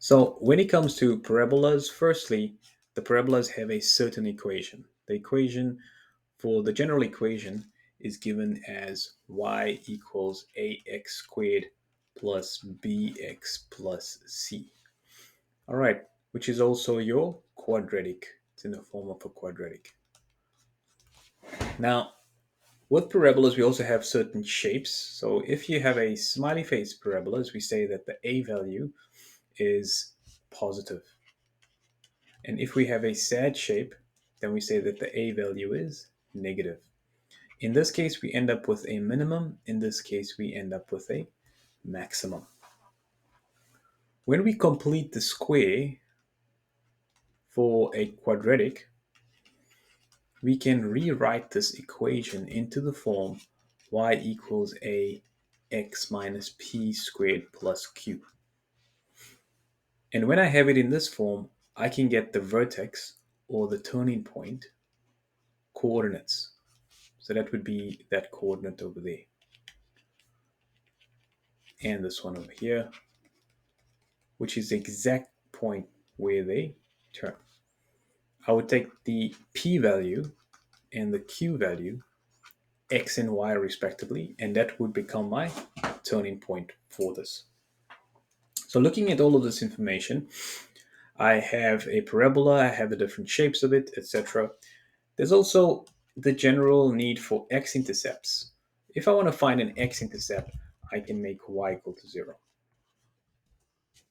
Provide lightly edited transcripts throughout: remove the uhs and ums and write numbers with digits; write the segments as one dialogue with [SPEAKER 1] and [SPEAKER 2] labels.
[SPEAKER 1] So when it comes to parabolas, firstly, the parabolas have a certain equation. The equation for the general equation is given as y equals ax squared plus bx plus c. All right, which is also your quadratic. It's in the form of a quadratic. Now, with parabolas, we also have certain shapes. So if you have a smiley face parabolas, we say that the a value is positive. And if we have a sad shape, then we say that the a value is negative. In this case, we end up with a minimum. In this case, we end up with a maximum. When we complete the square for a quadratic, we can rewrite this equation into the form y equals a x minus p squared plus q. And when I have it in this form, I can get the vertex or the turning point coordinates. So that would be that coordinate over there. And this one over here, which is the exact point where they turn. I would take the p value and the q value, x and y respectively, and that would become my turning point for this. So looking at all of this information, I have a parabola, I have the different shapes of it, etc. There's also the general need for x-intercepts. If I want to find an x-intercept, I can make y equal to 0.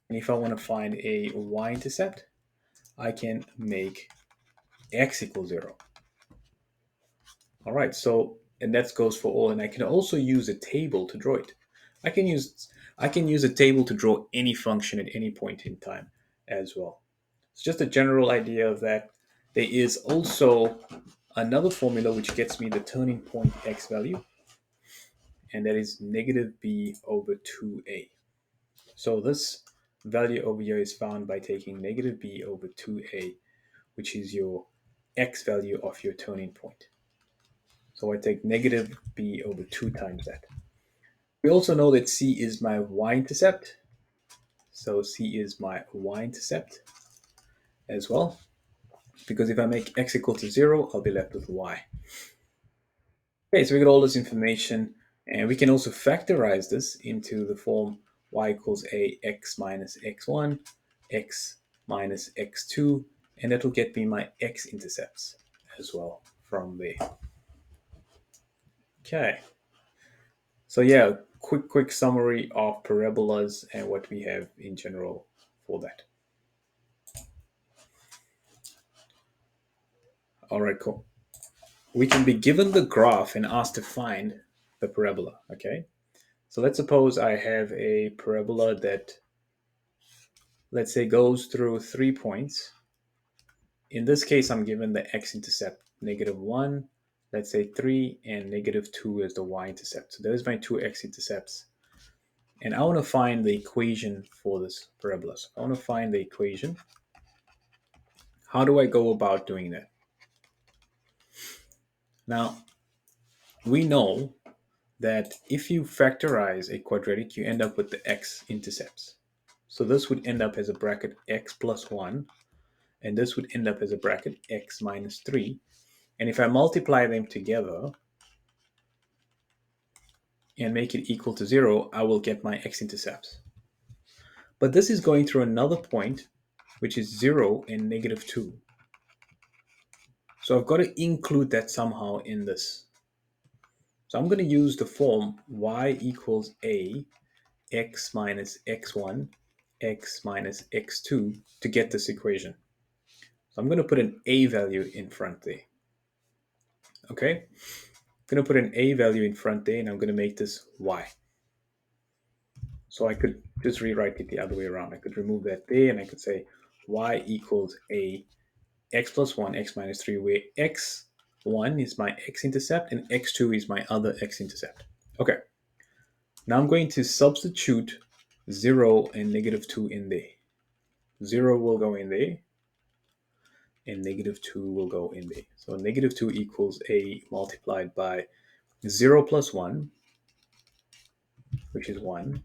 [SPEAKER 1] And if I want to find a y-intercept, I can make x equals 0. All right, so, and that goes for all. And I can also use a table to draw it. I can use a table to draw any function at any point in time as well. It's just a general idea of that. There is also another formula which gets me the turning point x value, and that is negative b over 2a. So this value over here is found by taking negative b over 2a, which is your x value of your turning point. So I take negative b over 2 times that. We also know that c is my y-intercept. So c is my y-intercept as well. Because if I make x equal to 0, I'll be left with y. Okay, so we got all this information, and we can also factorize this into the form y equals a x minus x1, x minus x2, and that will get me my x-intercepts as well from there. Okay, so yeah, quick summary of parabolas and what we have in general for that. All right, cool. We can be given the graph and asked to find the parabola, okay? So let's suppose I have a parabola that, let's say, goes through 3 points. In this case, I'm given the x-intercept, -1, let's say 3, and -2 is the y-intercept. So there's my two x-intercepts. And I want to find the equation for this parabola. So I want to find the equation. How do I go about doing that? Now, we know that if you factorize a quadratic, you end up with the x-intercepts. So this would end up as a bracket x plus 1, and this would end up as a bracket x minus 3. And if I multiply them together and make it equal to 0, I will get my x-intercepts. But this is going through another point, which is 0 and -2. So I've got to include that somehow in this. So I'm going to use the form y equals a x minus x1, x minus x2 to get this equation. So I'm going to put an a value in front there. Okay? I'm going to put an a value in front there, and I'm going to make this y. So I could just rewrite it the other way around. I could remove that there, and I could say y equals a x plus 1, x minus 3, where x1 is my x-intercept and x2 is my other x-intercept. Okay. Now I'm going to substitute 0 and -2 in there. 0 will go in there, and -2 will go in there. So -2 equals a multiplied by 0 plus 1, which is 1,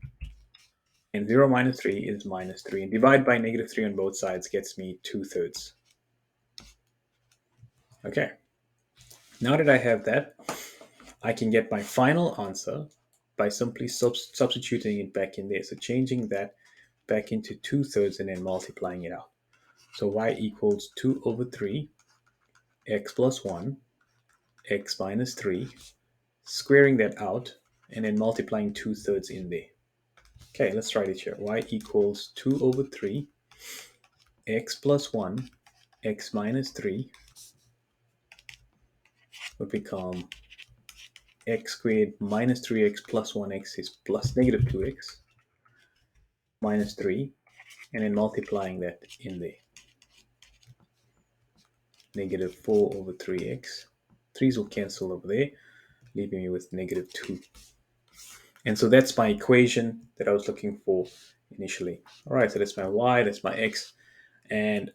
[SPEAKER 1] And 0 minus 3 is minus 3. And divide by negative 3 on both sides gets me 2/3. Okay. Now that I have that, I can get my final answer by simply substituting it back in there. So changing that back into 2/3 and then multiplying it out. So y equals 2 over 3 x plus 1 x minus 3, squaring that out and then multiplying 2/3 in there. Okay, let's write it here. Y equals 2 over 3 x plus 1 x minus 3 would become x squared minus 3x plus 1x is plus negative 2x minus 3, and then multiplying that in there. Negative 4 over 3x. 3's will cancel over there, leaving me with negative 2. And so that's my equation that I was looking for initially. All right, so that's my y, that's my x. And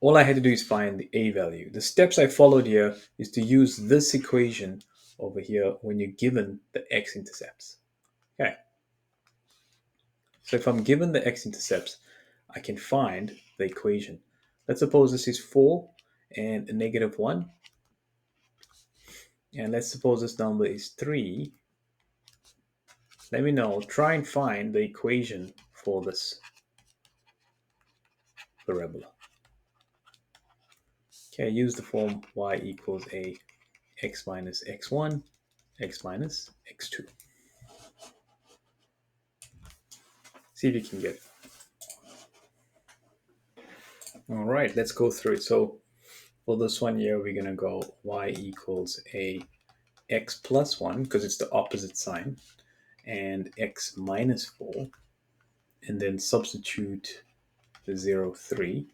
[SPEAKER 1] all I had to do is find the a value. The steps I followed here is to use this equation over here when you're given the x-intercepts. Okay. So if I'm given the x-intercepts, I can find the equation. Let's suppose this is 4 and a negative 1. And let's suppose this number is 3. Let me know. Try and find the equation for this parabola. Okay, use the form y equals a x minus x1, x minus x2. See if you can get it. All right, let's go through it. So for this one here, we're going to go y equals a x plus 1, because it's the opposite sign, and x minus 4, and then substitute the 0, 3.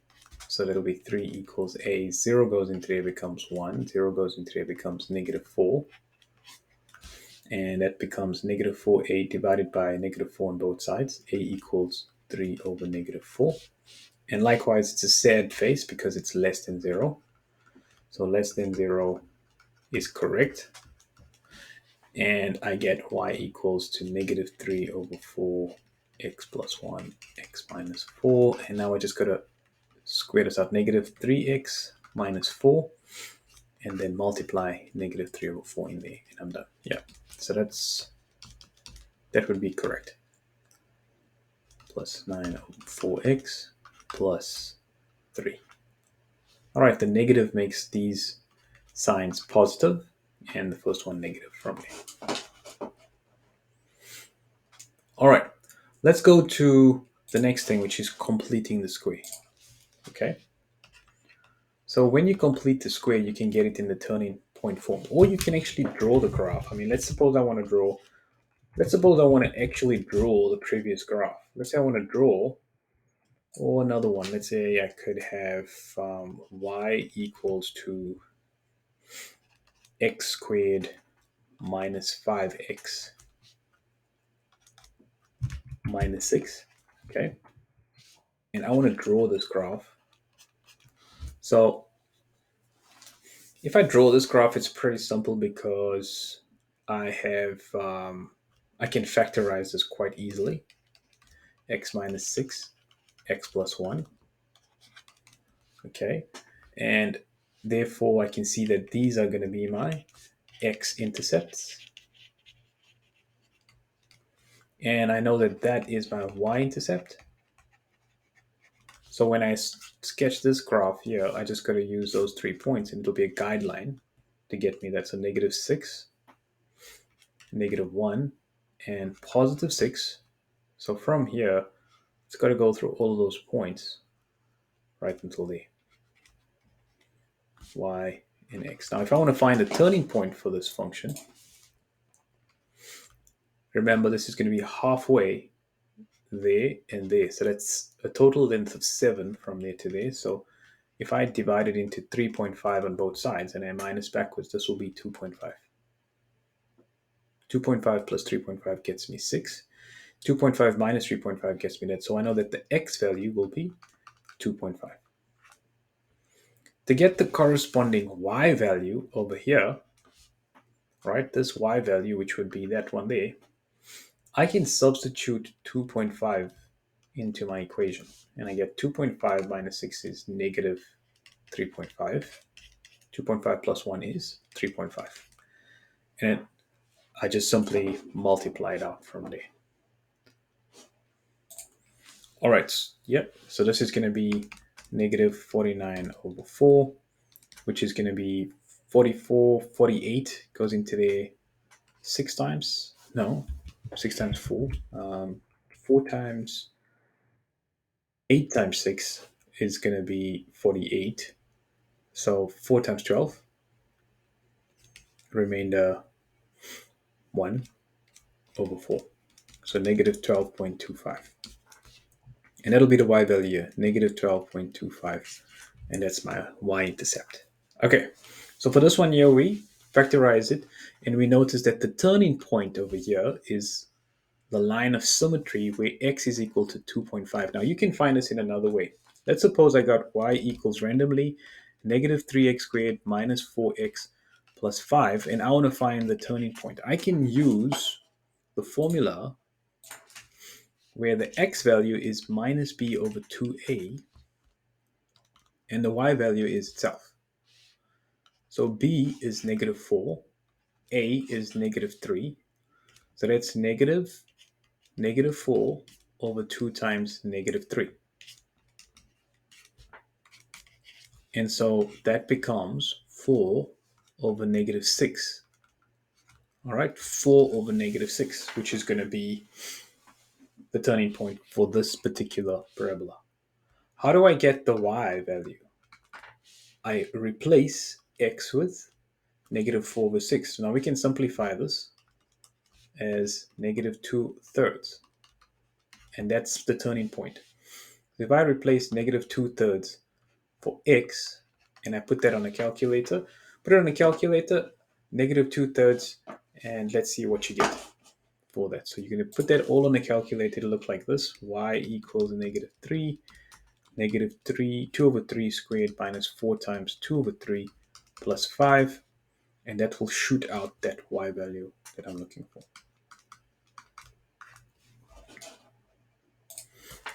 [SPEAKER 1] So that'll be 3 equals a. 0 goes into there, becomes 1. 0 goes into there, becomes negative 4. And that becomes negative 4a divided by negative 4 on both sides. A equals 3 over negative 4. And likewise, it's a sad face because it's less than 0. So less than 0 is correct. And I get y equals to negative 3 over 4 x plus 1 x minus 4. And now I just got to square this out. Negative 3x minus 4. And then multiply negative 3 over 4 in there. And I'm done. Yeah. So that would be correct. Plus 9 over 4x plus 3. All right, the negative makes these signs positive, and the first one negative from there. All right, let's go to the next thing, which is completing the square. Okay. So when you complete the square, you can get it in the turning point form, or you can actually draw the graph. I mean, let's suppose I want to actually draw the previous graph. Let's say I want to draw, or another one. Let's say I could have y equals to x squared minus 5x minus 6. Okay. And I want to draw this graph. So if I draw this graph, it's pretty simple because I can factorize this quite easily. X minus 6, x plus 1. Okay. And therefore I can see that these are going to be my x-intercepts. And I know that that is my y-intercept. So when I sketch this graph here, I just got to use those 3 points, and it'll be a guideline to get me that. So negative 6, negative 1, and positive 6. So from here, it's got to go through all of those points right until the y and x. Now, if I want to find the turning point for this function, remember this is going to be halfway there and there. So that's a total length of 7 from there to there. So if I divide it into 3.5 on both sides and I minus backwards, this will be 2.5. 2.5 plus 3.5 gets me 6. 2.5 minus 3.5 gets me that. So I know that the x value will be 2.5. To get the corresponding y value over here, right, this y value, which would be that one there, I can substitute 2.5 into my equation, and I get 2.5 minus 6 is negative 3.5. 2.5 plus 1 is 3.5. And I just simply multiply it out from there. All right, yep. So this is going to be negative 49 over 4, which is going to be 44, 48 goes into there 6 times. No, 6 times 4. 4 times 8 times 6 is going to be 48. So 4 times 12, remainder 1 over 4. So negative 12.25. And that'll be the y value, negative 12.25. And that's my y-intercept. Okay, so for this one here, we factorize it, and we notice that the turning point over here is the line of symmetry where x is equal to 2.5. Now, you can find this in another way. Let's suppose I got y equals randomly negative 3x squared minus 4x plus 5, and I want to find the turning point. I can use the formula where the x value is minus b over 2a, and the y value is itself. So b is negative 4, a is negative 3, so that's negative 4 over 2 times negative 3. And so that becomes 4 over negative 6. All right, 4 over negative 6, which is going to be the turning point for this particular parabola. How do I get the y value? I replace x with negative 4 over 6. Now we can simplify this as negative 2/3. And that's the turning point. If I replace negative 2/3 for x, and I put that on a calculator, negative 2/3, and let's see what you get for that. So you're going to put that all on the calculator to look like this. Y equals negative 3, 2 over 3 squared minus 4 times 2 over 3 plus 5, and that will shoot out that y value that I'm looking for.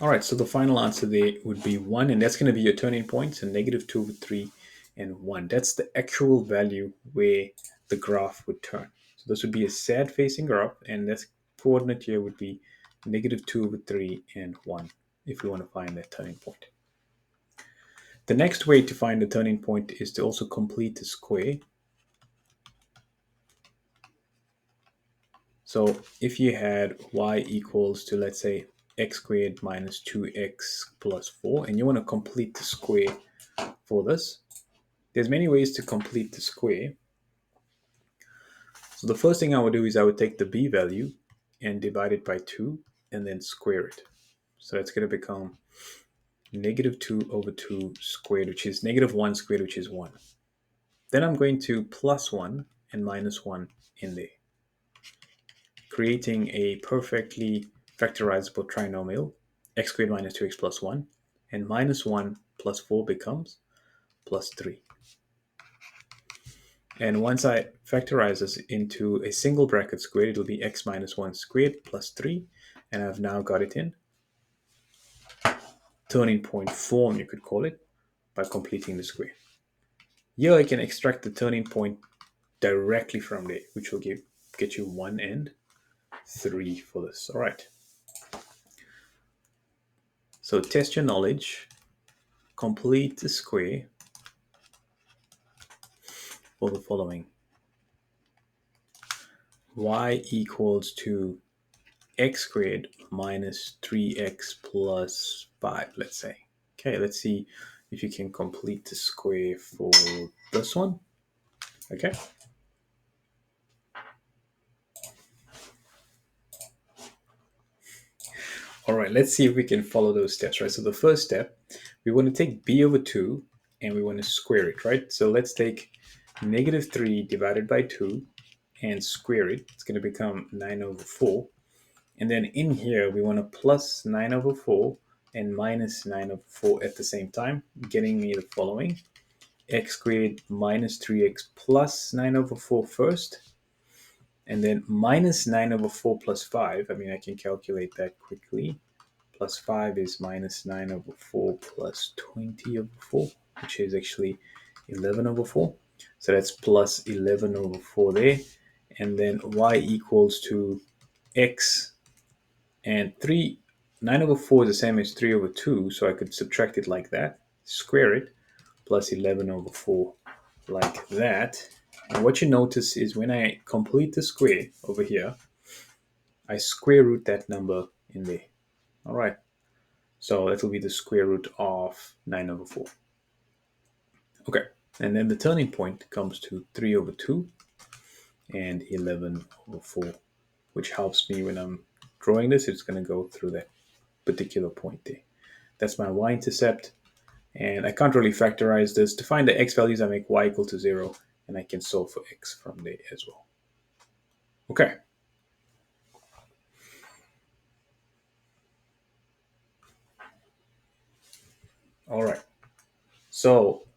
[SPEAKER 1] All right, so the final answer there would be 1, and that's going to be your turning point, so negative 2 over 3 and 1. That's the actual value where the graph would turn. So this would be a sad facing graph, and this coordinate here would be negative 2 over 3 and 1 if we want to find that turning point. The next way to find the turning point is to also complete the square. So if you had y equals to, let's say, x squared minus 2x plus 4, and you want to complete the square for this, there's many ways to complete the square. So the first thing I would do is I would take the b value and divide it by 2 and then square it. So that's going to become negative 2 over 2 squared, which is negative 1 squared, which is 1. Then I'm going to plus 1 and minus 1 in there, creating a perfectly factorizable trinomial, x squared minus 2x plus 1, and minus 1 plus 4 becomes plus 3. And once I factorize this into a single bracket squared, it'll be x minus 1 squared plus 3. And I've now got it in turning point form, you could call it, by completing the square. Here I can extract the turning point directly from there, which will get you 1 and 3 for this. All right. So test your knowledge, complete the square for the following. Y equals to x squared minus 3x plus 5, let's say. Okay, let's see if you can complete the square for this one. Okay. All right, let's see if we can follow those steps, right? So the first step, we want to take b over 2 and we want to square it, right? So let's take negative 3 divided by 2 and square it. It's going to become 9 over 4. And then in here, we want to plus 9 over 4 and minus 9 over 4 at the same time, getting me the following. X squared minus 3x plus 9 over 4 first. And then minus 9 over 4 plus 5. I mean, I can calculate that quickly. Plus 5 is minus 9 over 4 plus 20 over 4, which is actually 11 over 4. So that's plus 11 over 4 there. And then y equals to x and 3. 9 over 4 is the same as 3 over 2, so I could subtract it like that, square it, plus 11 over 4 like that. And what you notice is when I complete the square over here, I square root that number in there. All right. So that will be the square root of 9 over 4. Okay. And then the turning point comes to 3 over 2 and 11 over 4, which helps me when I'm drawing this. It's going to go through that particular point there. That's my y-intercept. And I can't really factorize this. To find the x values, I make y equal to 0, and I can solve for x from there as well. Okay. All right. So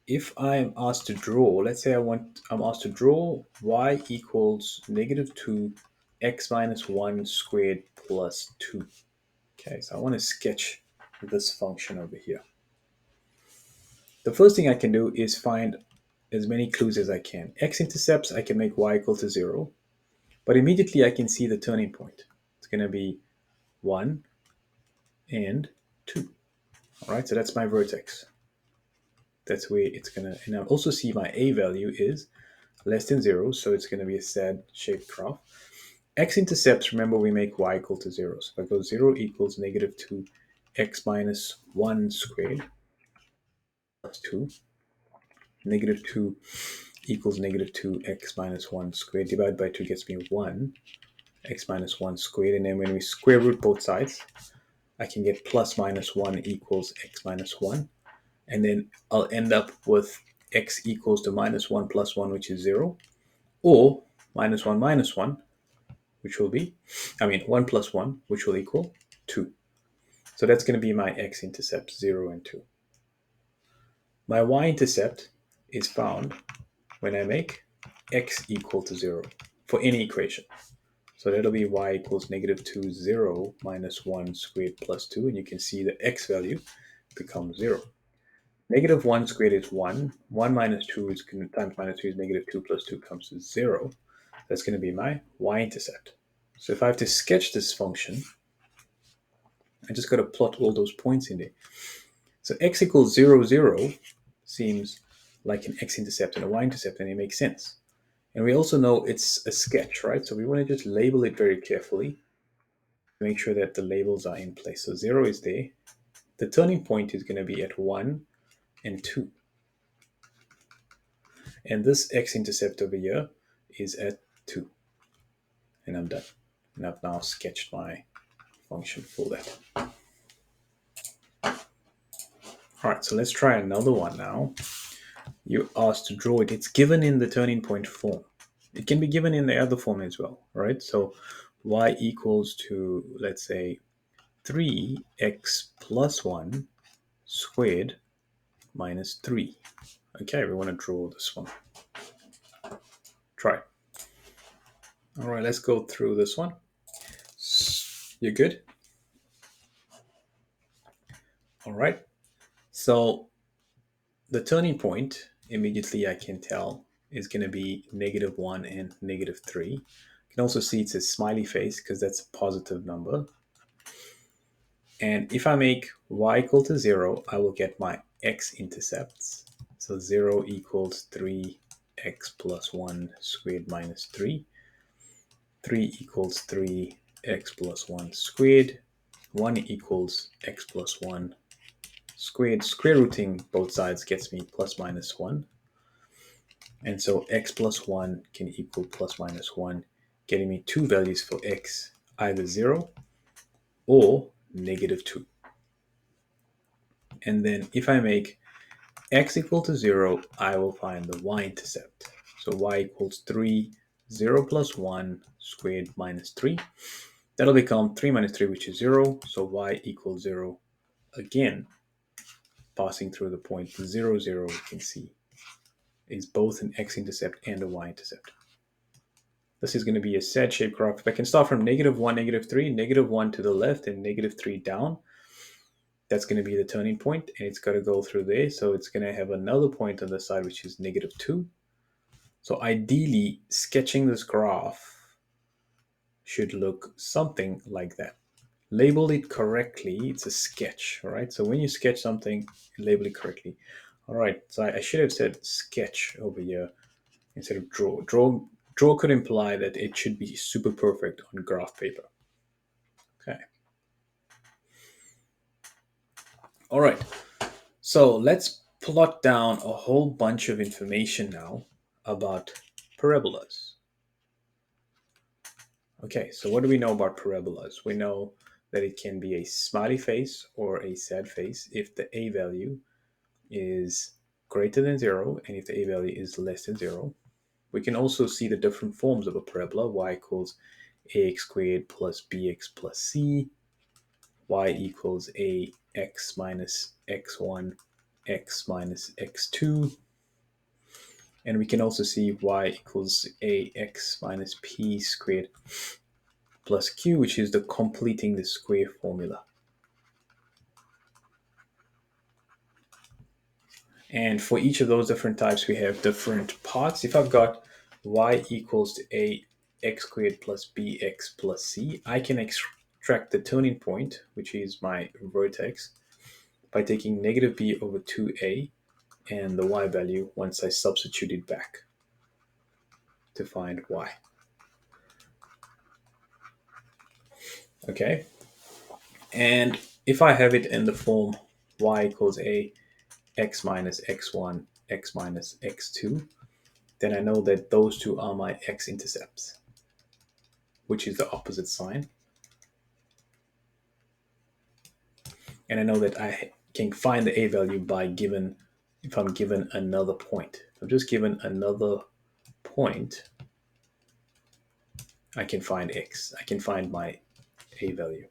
[SPEAKER 1] if I'm asked to draw, let's say I'm asked to draw y equals negative 2 x minus 1 squared plus 2. Okay, so I want to sketch this function over here. The first thing I can do is find as many clues as I can. X-intercepts, I can make y equal to 0, but immediately I can see the turning point. It's going to be 1 and 2. All right, so that's my vertex. That's where it's going to, and I also see my a value is less than 0, so it's going to be a sad shaped graph. X-intercepts, remember we make y equal to 0. So if I go 0 equals negative 2 x minus 1 squared plus 2. Negative 2 equals negative 2 x minus 1 squared. Divided by 2 gets me 1 x minus 1 squared. And then when we square root both sides, I can get plus minus 1 equals x minus 1. And then I'll end up with x equals to minus 1 plus 1, which is 0. Or minus 1, which will be, 1 plus 1, which will equal 2. So that's going to be my x-intercept, 0 and 2. My y-intercept is found when I make x equal to 0 for any equation. So that'll be y equals negative 2, 0 minus 1 squared plus 2. And you can see the x value becomes 0. Negative 1 squared is 1. 1 minus 2 is times minus 2 is negative 2 plus 2 comes to 0. That's going to be my y-intercept. So if I have to sketch this function, I just got to plot all those points in there. So x equals 0, 0 seems like an x-intercept and a y-intercept, and it makes sense. And we also know it's a sketch, right? So we want to just label it very carefully to make sure that the labels are in place. So 0 is there. The turning point is going to be at 1 and 2. And this x-intercept over here is at 2. And I'm done. And I've now sketched my function for that. All right, so let's try another one now. You're asked to draw it. It's given in the turning point form. It can be given in the other form as well, right? So y equals to, let's say, 3x plus 1 squared minus 3. Okay, we want to draw this one. Try. All right, let's go through this one. You good? All right. So the turning point, immediately I can tell, is going to be negative 1 and negative 3. You can also see it's a smiley face because that's a positive number. And if I make y equal to 0, I will get my x-intercepts. So 0 equals 3x plus 1 squared minus 3. 3 equals 3x plus 1 squared. 1 equals x plus 1 squared. Square rooting both sides gets me plus minus 1. And so x plus 1 can equal plus minus 1, getting me two values for x, either 0 or negative 2. And then if I make x equal to 0, I will find the y-intercept. So y equals 3, 0 plus 1 squared minus 3. That'll become 3 minus 3, which is 0. So y equals 0 again, passing through the point 0, 0, you can see is both an x-intercept and a y-intercept. This is going to be a sad shape graph. If I can start from -1, -3, -1 to the left, and -3 down, that's going to be the turning point, and it's got to go through there. So it's going to have another point on the side, which is -2. So ideally, sketching this graph should look something like that. Label it correctly. It's a sketch, all right? So when you sketch something, label it correctly. All right, so I should have said sketch over here instead of draw. Draw could imply that it should be super perfect on graph paper. Okay. All right, so let's plot down a whole bunch of information now about parabolas. Okay, so what do we know about parabolas? We know that it can be a smiley face or a sad face if the a value is greater than 0 and if the a value is less than 0. We can also see the different forms of a parabola. Y equals ax squared plus bx plus c. Y equals ax minus x1, x minus x2. And we can also see y equals ax minus p squared plus q, which is the completing the square formula. And for each of those different types, we have different parts. If I've got y equals to a x squared plus bx plus c, I can extract the turning point, which is my vertex, by taking negative b over 2a and the y value once I substitute it back to find y. Okay, and if I have it in the form y equals a x minus x1, x minus x2, then I know that those two are my x-intercepts, which is the opposite sign. And I know that I can find the a value by if I'm given another point. If I'm just given another point, I can find x. I can find my a value.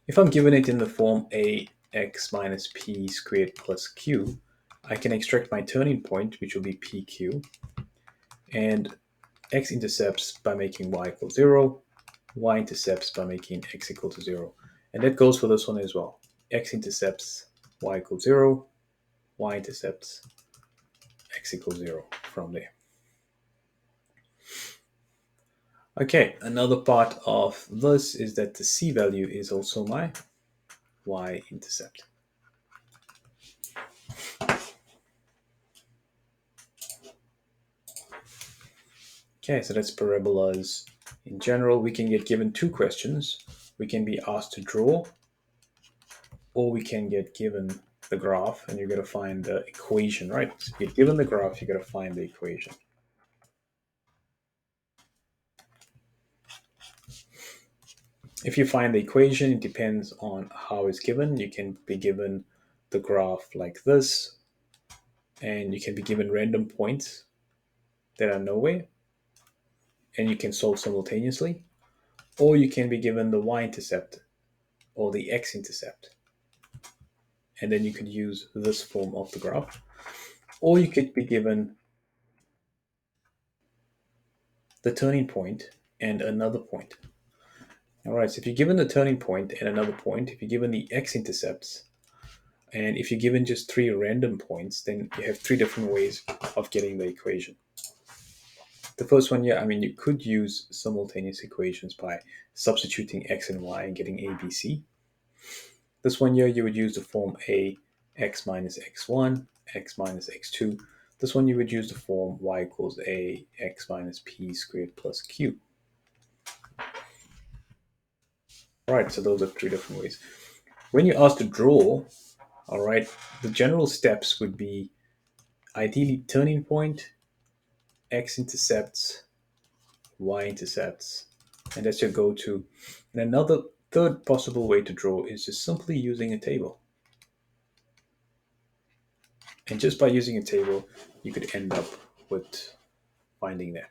[SPEAKER 1] If I'm given it in the form a x minus p squared plus q, I can extract my turning point, which will be pq, and x-intercepts by making y equal 0, y-intercepts by making x equal to 0. And that goes for this one as well. X-intercepts y equals 0, y-intercepts x equals 0 from there. Okay, another part of this is that the c value is also my y-intercept. Okay, so that's parabolas. In general, we can get given two questions. We can be asked to draw, or we can get given the graph, and you're going to find the equation, right? So if you're given the graph, you're going to find the equation. If you find the equation, it depends on how it's given. You can be given the graph like this, and you can be given random points that are nowhere, and you can solve simultaneously, or you can be given the y-intercept or the x-intercept, and then you could use this form of the graph, or you could be given the turning point and another point. All right, so if you're given the turning point and another point, if you're given the x-intercepts, and if you're given just 3 random points, then you have 3 different ways of getting the equation. The first one, yeah, I mean, you could use simultaneous equations by substituting x and y and getting a, b, c. This one here, you would use the form a x minus x1, x minus x2. This one, you would use the form y equals a x minus p squared plus q. All right, so those are 3 different ways. When you're asked to draw, all right, the general steps would be ideally turning point, x-intercepts, y-intercepts, and that's your go-to. And another third possible way to draw is just simply using a table. And just by using a table, you could end up with finding that.